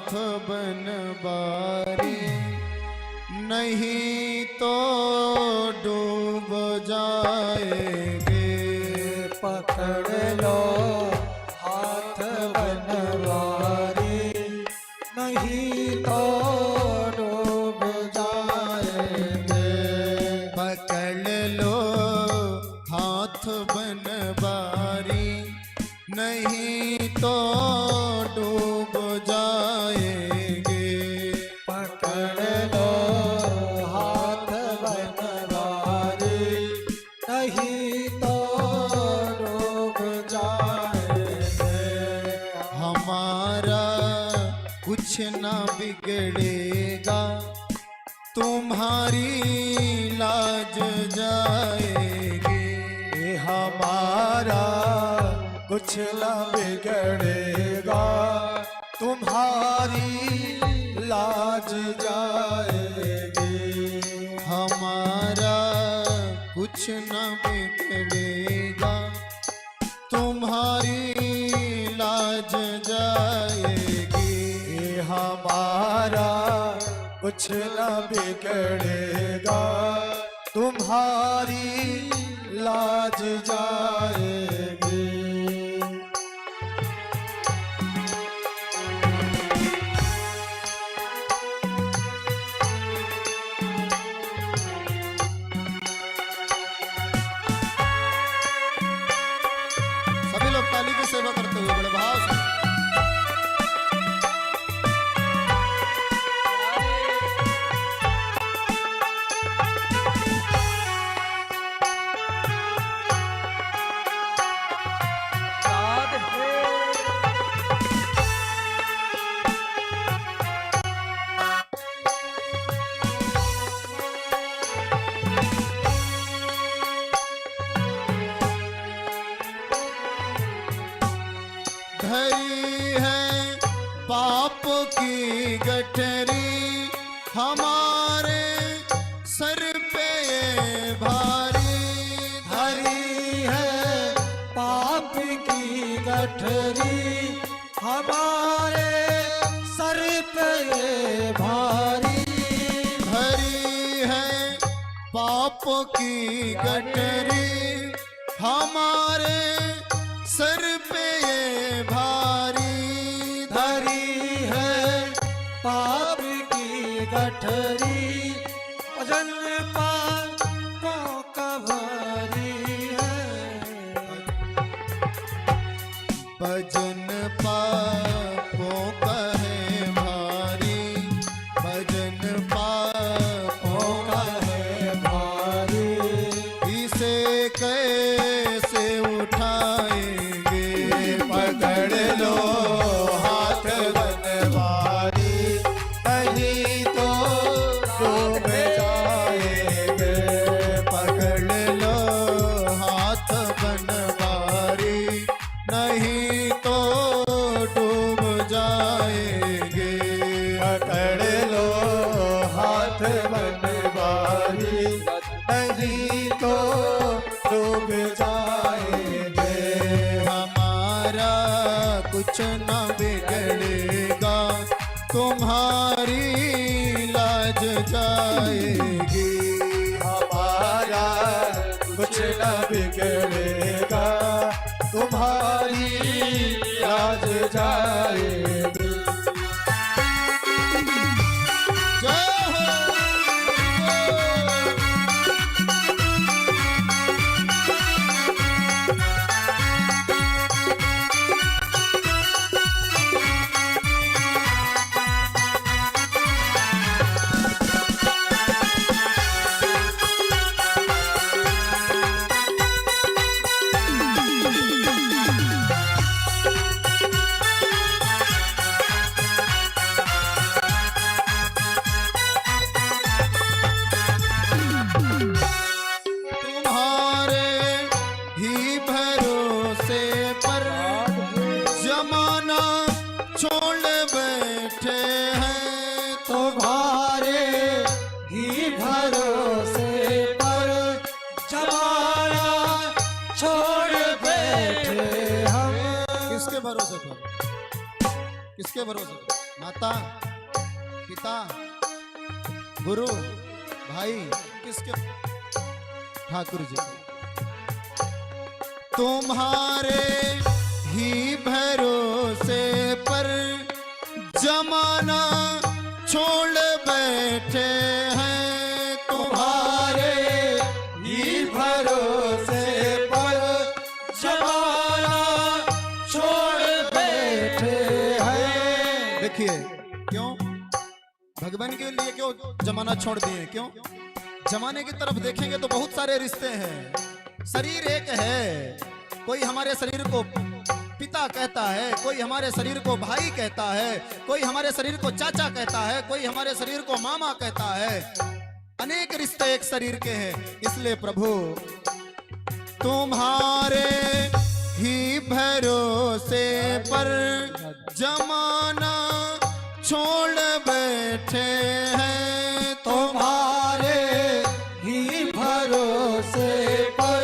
हाथ बनवारी, नहीं तो डूब जाएंगे। पकड़ लो हाथ बनवारी, नहीं तो डूब जाएंगे। पकड़ लो हाथ बनवारी, नहीं तो डूब जाएंगे। पकड़ लो हाथ बनवारी, नहीं तो डूब जाएंगे। हमारा कुछ ना बिगड़ेगा, तुम्हारी लाज जाएगी। हमारा कुछ न बिगड़ेगा, तुम्हारी लाज जाएगी। हमारा कुछ न बिगड़ेगा, तुम्हारी लाज जाएगी। हमारा कुछ न बिगड़ेगा, तुम्हारी लाज जाएगी। सभी लोग ताली की सेवा करते हुए बड़े भाव से। धरी है पाप की गठरी, हमारे सर पे ये भारी। धरी है पाप की गठरी, हमारे सर पे ये भारी। धरी है पाप की गठरी, हमारे सर पे ये भारी। धरी है पाप की गठरी, भजन पापों का भारी है। भजन पापों का है भारी, भजन पापों का है भारी। इसे कैसे उठाएंगे। पकड़ लो हाथ बनवारी, नहीं तो डूब जाएंगे। पकड़ लो हाथ बनवारी, नहीं तो डूब जाएंगे। पकड़ लो हाथ बनवारी, नहीं तो डूब जाएंगे। हमारा कुछ न बिगड़ेगा, तुम्हारी लाज जाएगी। हमारा कुछ न बिगड़ेगा, तुम्हारी लाज जाएगी। जय हो। छोड़ बैठे हैं तुम्हारे ही भरोसे पर जमाना छोड़ बैठे हम। किसके भरोसे पर? किसके भरोसे पर? माता, पिता, गुरु, भाई, किसके? ठाकुर जी। तुम्हारे ही भरोसे पर जमाना छोड़ बैठे हैं। तुम्हारे ही भरोसे पर जमाना छोड़ बैठे हैं। देखिए क्यों भगवान के लिए क्यों जमाना छोड़ दिए? क्यों? जमाने की तरफ देखेंगे तो बहुत सारे रिश्ते हैं। शरीर एक है, कोई हमारे शरीर को पिता कहता है, कोई हमारे शरीर को भाई कहता है, कोई हमारे शरीर को चाचा कहता है, कोई हमारे शरीर को मामा कहता है। अनेक रिश्ते एक शरीर के हैं। इसलिए प्रभु तुम्हारे ही भरोसे पर जमाना छोड़ बैठे हैं। तुम्हारे ही भरोसे पर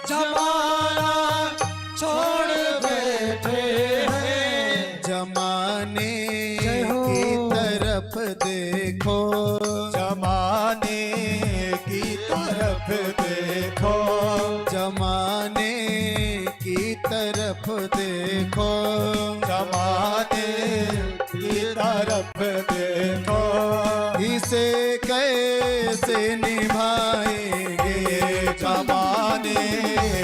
जमाना छोड़ बैठे हैं। जमाने की तरफ देखो, जमाने की तरफ देखो, जमाने की तरफ देखो, जमाने की तरफ देखो। इसे कैसे निभाएंगे? जमाने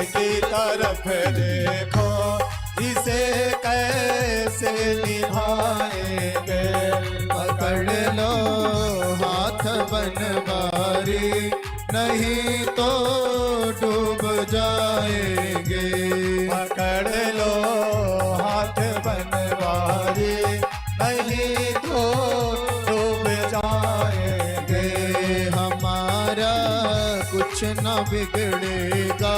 की तरफ देखो, इसे कैसे निभाएंगे। पकड़ लो हाथ बनवारी, नहीं तो डूब जाएंगे। पकड़ लो हाथ बनवारी, नहीं तो डूब जाएंगे। हमारा कुछ न बिगड़ेगा,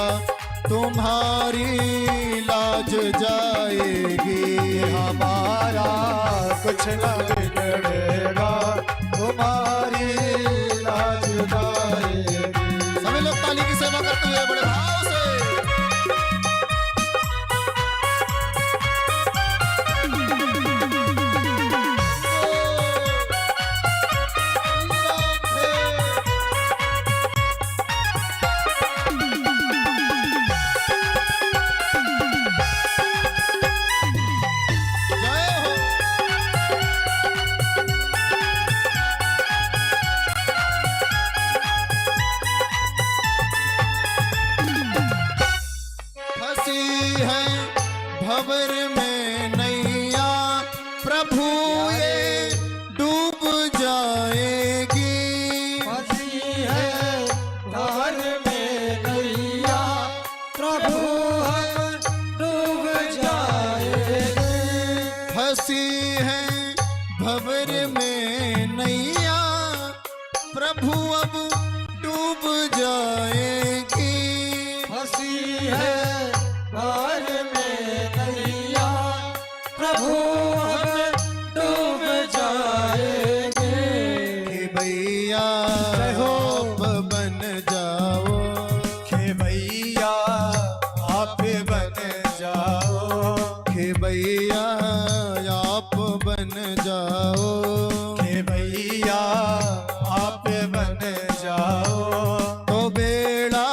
तुम्हारी लाज जाएगी। हमारा कुछ न बिगड़ेगा, तुम्हारी लाज जाएगी। सभी लोग ताली की सेवा करते हुए बड़े भाव से। भंवर में नैया प्रभु ये डूब जाएगी। फंसी है भंवर में नैया प्रभु हम डूब जाएंगे। फंसी है भंवर में नैया प्रभु अब डूब जाएगी। फंसी है भंवर में नैया प्रभु हम डूब जाएंगे। कि भैया आप बन जाओ, कि भैया आप बन जाओ, कि भैया आप बन जाओ, कि भैया आप बन जाओ, तो बेड़ा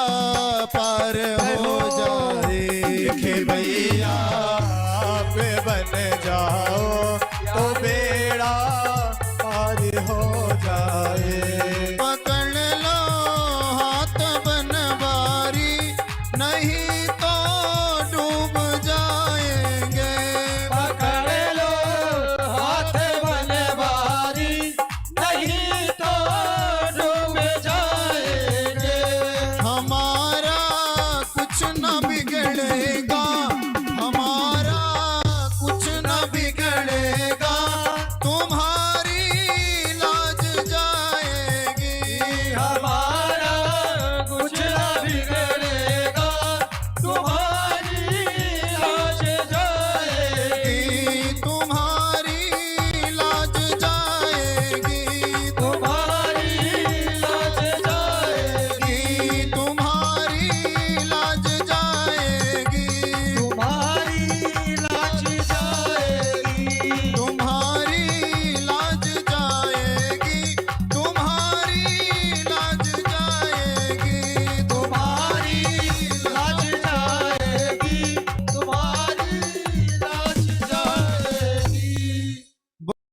पार हो जाए। कि भैया आप बन जाओ,